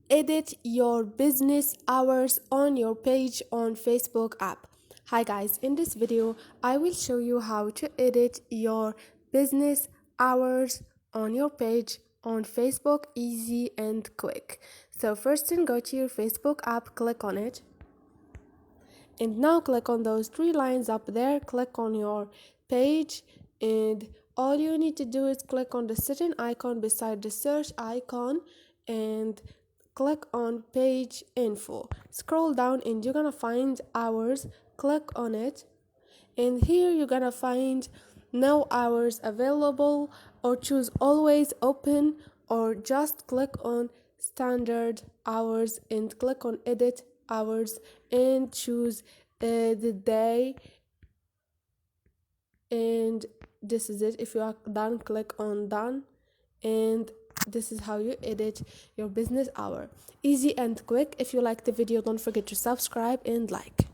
edit your business hours on your page on Facebook app. Hi guys, in this video I will show you how to edit your business hours on your page on Facebook, easy and quick. So first then go to your Facebook app, click on it, and now click on those three lines up there, click on your page, and all you need to do is click on the setting icon beside the search icon and click on page info. Scroll down and you're gonna find hours, click on it, and here you're gonna find no hours available, or choose always open, or just click on standard hours and click on edit hours and choose the day, and this is it. If you are done, click on done, and this is how you edit your business hour. Easy and quick. If you like the video, don't forget to subscribe and like.